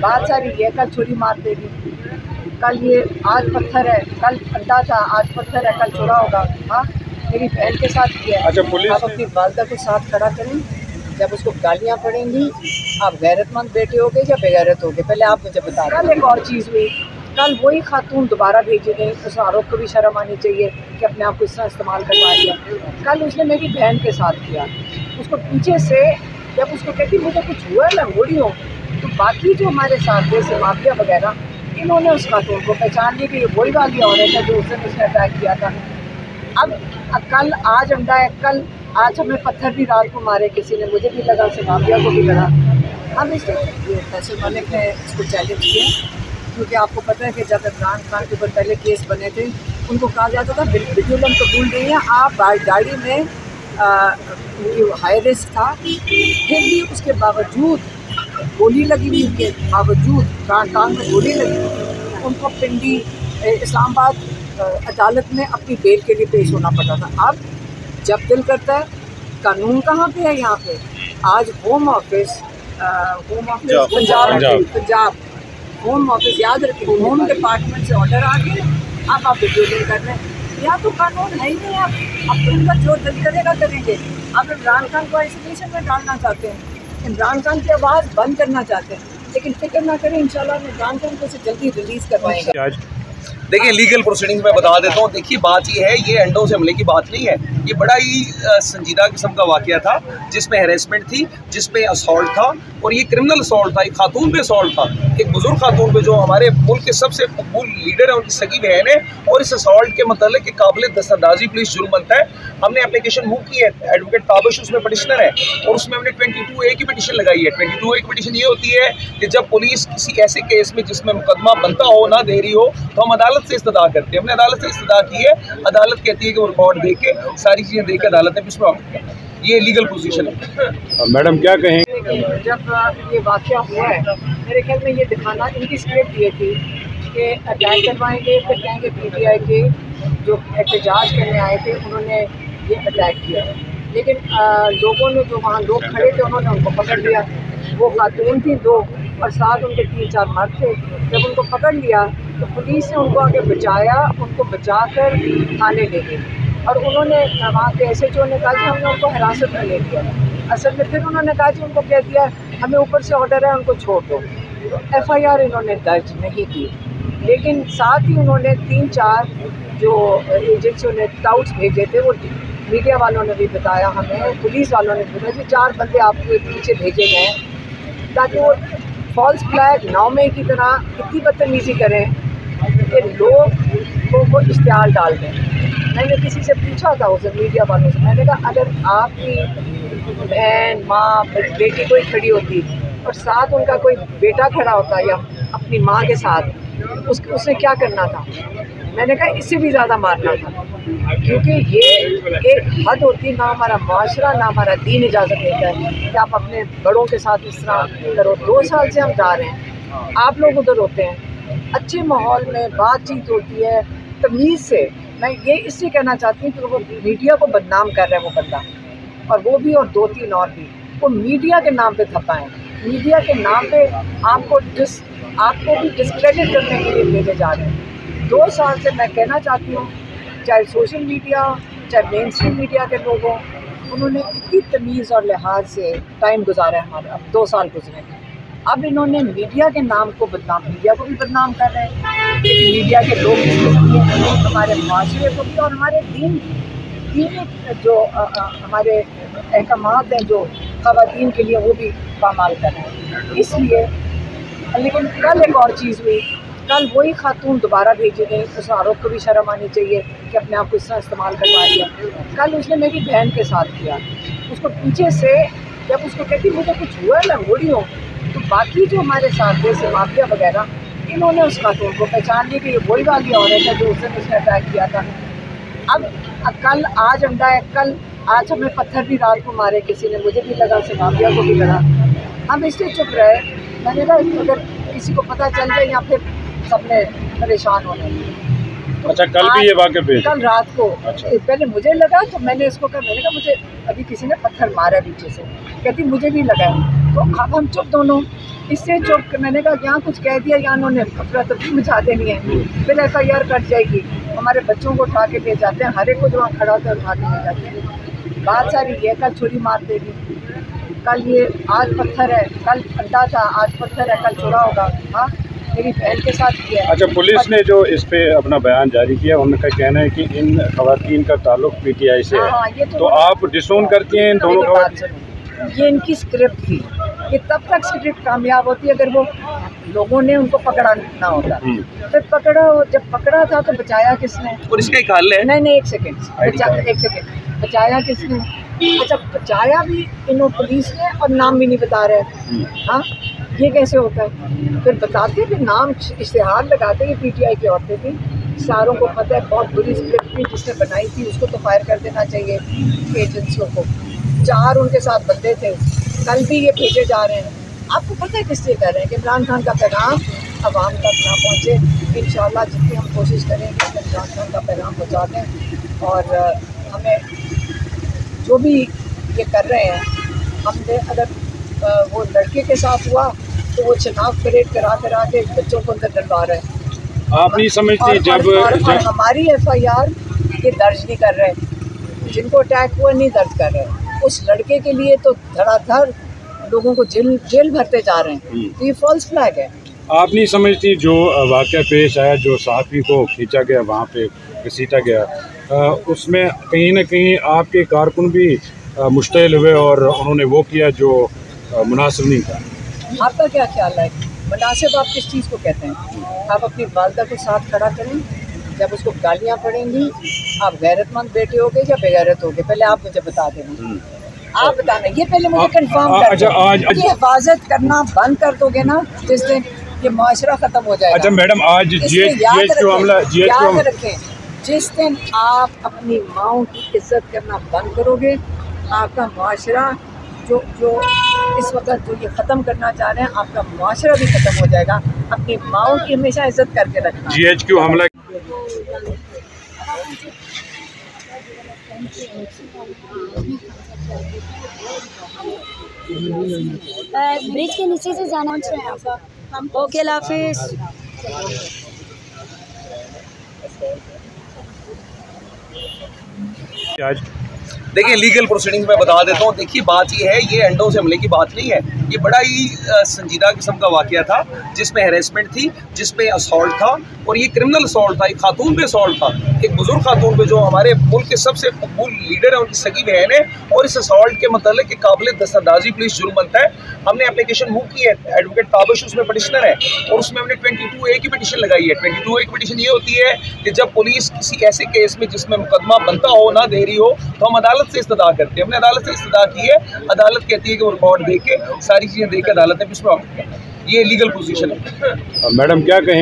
बात सारी ये कल छुरी मार देगी, कल ये आज पत्थर है, कल अंडा था, आज पत्थर है, कल छुरा होगा। हाँ, मेरी बहन के साथ किया है। अच्छा, पुलिस आप अपनी वालदा को साथ खड़ा करें, जब उसको गालियाँ पड़ेंगी आप गैरतमंद बेटे होगे या बेगैरत होगे, पहले आप मुझे बता दें। कल एक और चीज़ हुई, कल वही खातून दोबारा भेजी गई, उस आरोप को भी शर्म आनी चाहिए कि अपने आप को इस तरह इस्तेमाल करवा दिया। कल उसने मेरी बहन के साथ किया, उसको पीछे से जब उसको कहती मुझे कुछ हुआ है मैं बूढ़ी हूँ, तो बाकी जो हमारे साथ जैसे माफिया वगैरह, इन्होंने उस खातून को पहचान ली कि ये वही वाली औरत है जो उसने उसने अटैक किया था। अब कल आज अंडा है, कल आज हमें पत्थर भी रात को मारे किसी ने, मुझे भी लगा, से माफिया को भी लगा। हम इस तहसील मलिक ने इसको चैलेंज किया, क्योंकि आपको पता है कि जब इमरान खान के ऊपर पहले केस बने थे, उनको कहा जाता था बिल्कुल कबूल नहीं है, आप गाड़ी में हाई रिस्क था, फिर भी उसके बावजूद गोली लगी हुई के बावजूद टांग में गोली लगी हुई, उनको पिंडी इस्लामाबाद अदालत में अपनी बेल के लिए पेश होना पड़ा था। अब जब दिल करता है, कानून कहाँ पे है यहाँ पे? आज home office Punjab home office, याद रखिए, होम डिपार्टमेंट से ऑर्डर आ गए, अब आप वीडियो कर रहे हैं। यहाँ तो कानून है ही नहीं, अब तो उनका जो दिल करेगा करेंगे। अब इमरान खान को आइसोलेशन में डालना चाहते हैं, इमरान खान की आवाज़ बंद करना चाहते हैं, लेकिन फिक्र ना करें, इंशाल्लाह इमरान खान को जल्दी रिलीज़ करवाएंगे। देखिए, लीगल प्रोसीडिंग में बता देता हूँ। देखिए, बात ये है, ये अंडों से हमले की बात नहीं है, ये बड़ा ही संजीदा किस्म का वाकया था, जिसमें हैरेसमेंट थी, जिसमें असॉल्ट था, और ये क्रिमिनल असॉल्ट था, एक खातून पे असॉल्ट था, एक बुजुर्ग खातून पे जो हमारे मुल्क के सबसे मकबूल लीडर है, उनकी सगी बहन है, और इस असॉल्ट के मतलब के काबिल दस्तरदाजी पुलिस जुर्म बनता है। हमने एप्लीकेशन मूव की है, एडवोकेट ताबिश उसमें पटिशनर है, और उसमें हमने 22A की पटिशन लगाई है। 22A की पटिशन ये होती है कि जब पुलिस किसी ऐसे केस में जिसमें मुकदमा बनता हो ना दे रही हो, तो हम अदालत से इस्तदा करते हैं। हमने अदालत से इस्तदा की है, अदालत कहती है कि वो रिकॉर्ड दे के सारी चीज़ें दे के अदालत ने उसमें ये लीगल पोजीशन है। मैडम क्या कहें? जब ये वाकया हुआ है, मेरे ख्याल में ये दिखाना, इनकी स्क्रिप्ट ये थी कि अटैक करवाएंगे, फिर कहेंगे PTI के जो एहतजाज करने आए थे उन्होंने ये अटैक किया, लेकिन लोगों ने, जो वहाँ लोग खड़े थे, उन्होंने उनको पकड़ लिया। वो खातून थी 2 और साथ उनके 3-4 मर्द थे। जब उनको पकड़ लिया तो पुलिस ने उनको आगे बचाया, उनको बचाकर थाने ले गई, और उन्होंने वहाँ के SHO ने कहा कि हमने उनको हिरासत में ले लिया। असल में फिर उन्होंने कहा कि उनको कह दिया हमें ऊपर से ऑर्डर है, उनको छोड़ दो। FIR इन्होंने दर्ज नहीं की, लेकिन साथ ही उन्होंने 3-4 जो एजेंसियों ने टाउट्स भेजे थे, वो मीडिया वालों ने भी बताया हमें, पुलिस वालों ने भी बताया कि 4 बंदे आपके पीछे भेजे गए हैं ताकि वो फॉल्स फ्लैग 9 मई की तरह इतनी बदतमीज़ी करें कि लोगों को इश्तिहार डाल दें। मैंने किसी से पूछा था उसे, मीडिया वालों से, मैंने कहा अगर आपकी बहन, माँ, बेटी कोई खड़ी होती और साथ उनका कोई बेटा खड़ा होता या अपनी माँ के साथ, उसने क्या करना था? मैंने कहा इससे भी ज़्यादा मारना था, क्योंकि ये एक हद होती, ना हमारा माशरा ना हमारा दीन इजाज़त देता है कि आप अपने बड़ों के साथ इस तरह करो। 2 साल से हम जा रहे हैं, आप लोग उधर होते हैं, अच्छे माहौल में बातचीत होती है, तमीज़ से। मैं ये इसलिए कहना चाहती हूँ कि वो मीडिया को बदनाम कर रहा है वो बंदा, और वो भी, और 2-3 और भी, वो मीडिया के नाम पे थपाएँ, मीडिया के नाम पे आपको भी डिस्क्रेडिट करने के लिए भेजे जा रहे हैं। 2 साल से मैं कहना चाहती हूँ, चाहे सोशल मीडिया, चाहे मेन स्ट्रीम मीडिया के लोगों, उन्होंने इतनी तमीज़ और लिहाज से टाइम गुजारा है हमारा। अब 2 साल गुजरे, अब इन्होंने मीडिया के नाम को बदनाम, मीडिया को भी बदनाम कर रहे हैं, मीडिया के लोग हमारे माशरे को भी, और हमारे दीन जो हमारे अहकामात हैं जो ख़वातीन के लिए, वो भी पामाल कर रहे हैं। इसलिए, लेकिन कल एक और चीज़ हुई, कल वही खातून दोबारा भेजी गई, उस आरोप को भी शर्म आनी चाहिए कि अपने आप को इस तरह इस्तेमाल करवा दिया। कल उसने मेरी बहन के साथ किया, उसको पीछे से जब उसको कहती मुझे कुछ हुआ है मैं बूढ़ी हूँ, तो बाकी जो हमारे साथ जैसे माफिया वगैरह, इन्होंने उस खातून को पहचान ली कि ये वही वाली औरत है जो उसने अटैक किया था। अब कल आज अंडा है, कल आज हमें पत्थर भी रात को मारे किसी ने, मुझे भी लगा, से माफिया को भी लगा। हम इसलिए चुप रहे, मैंने कहा अगर किसी को पता चल जाए या फिर सबने परेशान होने। अच्छा, कल भी ये वाक़या पे? कल रात को। अच्छा। पहले मुझे लगा तो मैंने इसको कहा, मैंने कहा मुझे अभी किसी ने पत्थर मारा पीछे से, कहती मुझे भी लगा है। तो अब हम चुप दोनों, इससे चुप, मैंने कहा यहाँ कुछ कह दिया या उन्होंने अफरा तफरी मचा देनी है, फिर FIR कट जाएगी। हमारे बच्चों को उठा के ले जाते हैं, हर एक को जो वहाँ खड़ा होता है उठा के ले जाते हैं। बात सारी ये, कल छुरी मार देगी, कल ये आज पत्थर है, कल अड्डा था, आज पत्थर है, कल छुरा होगा। हाँ, मेरी बहन के साथ किया है। अच्छा, पुलिस ने जो इस पे अपना बयान जारी किया, उनका कहना है कि इन खवातीन का ताल्लुक PTI से है। हाँ, ये तो आप डिसोन करती हैं इन दोनों खवातीन? ये इनकी स्क्रिप्ट थी, ये तब तक स्क्रिप्ट कामयाब होती है अगर वो लोगों ने उनको पकड़ा ना होता। फिर जब पकड़ा था तो बचाया किसने? और इसका एक हल है। नहीं, एक सेकेंड, बचाया किसने? अच्छा, बचाया भी पुलिस ने और नाम भी नहीं बता रहे। हाँ, ये कैसे होता है? फिर बताते कि नाम इश्तिहार लगाते कि PTI की औरतें थी, सारों को पता है बहुत बुरी स्क्रिप्ट थी, जिसने बनाई थी उसको तो फायर कर देना चाहिए एजेंसियों को। 4 उनके साथ बंदे थे, कल भी ये भेजे जा रहे हैं। आपको पता है किस लिए कर रहे हैं कि इमरान खान का पैगाम आवाम तक ना पहुँचे। इंशाल्लाह जितनी हम कोशिश करेंगे कि इमरान खान का पैगाम पहुँचा दें। और हमें जो भी ये कर रहे हैं, हमने अगर वो लड़के के साथ हुआ तो वो शनाख्त परेड करा के बच्चों को अंदर डलवा रहे हैं। आप नहीं समझती जब हमारी FIR ये दर्ज नहीं कर रहे, जिनको अटैक हुआ नहीं दर्ज कर रहे, उस लड़के के लिए तो धड़ाधड़ लोगों को जेल भरते जा रहे हैं। तो ये फॉल्स फ्लैग है। आप नहीं समझती जो वाक़या पेश आया, जो सहाफ़ी को खींचा गया, वहाँ पे घसीटा गया, उसमें कहीं ना कहीं आपके कारकुन भी मुश्तइल हुए और उन्होंने वो किया जो मुनासिब नहीं था? आपका क्या ख्याल है? मुनासिब आप किस चीज़ को कहते हैं? आप अपनी वालदा को साथ खड़ा करें, जब उसको गालियाँ पड़ेंगी आप गैरतमंद बेटे होगे या बेगैरत होगे? पहले आप मुझे बता देना, आप बताना, ये पहले मुझे कंफर्म कर। अच्छा, आज हिफाजत करना बंद कर दोगे ना, जिस दिन ये मुआशरा ख़त्म हो जाएगा। अच्छा मैडम, आज GHQ हमला, याद रखें, जिस दिन आप अपनी माओं की इज्जत करना बंद करोगे, आपका मुआशरा जो इस वक्त जो ये ख़त्म करना चाह रहे हैं, आपका मुआशरा भी ख़त्म हो जाएगा। अपनी माओं की हमेशा इज्जत करके रखना। GHQ हमला ब्रिज के नीचे से जाना है। ओके, अल्लाह हाफिज़। आज देखिए, लीगल प्रोसीडिंग में बता देता हूँ। देखिए, बात ये है, ये अंडों से हमले की बात नहीं है। ये बड़ा ही संजीदा किस्म का वाकया था, जिसमें हैरेसमेंट थी, जिसमें असॉल्ट था, और ये क्रिमिनल असॉल्ट था। एक खातून पे असॉल्ट था, एक बुजुर्ग खातून पे, जो हमारे मुल्क के सबसे मकबूल लीडर है, उनकी सगी बहन है। और इस असॉल्ट के मतलब एक काबिल दस्तंदाजी पुलिस जुर्म बनता है। हमने एप्लीकेशन मूव की है, एडवोकेट ताबिश उसमें पटिशनर है, और उसमें हमने 22A की पटिशन लगाई है। 22A की पटिशन ये होती है कि जब पुलिस किसी ऐसे केस में जिसमें मुकदमा बनता हो ना दे रही हो, तो हम अदालत से इस्तदा करते हैं। हमने अदालत से इस्तदा की है, अदालत कहती है कि वो रिकॉर्ड देख के सारी चीज़ें देख के अदालत ने इसमें ये लीगल पोजीशन है। मैडम क्या कहें?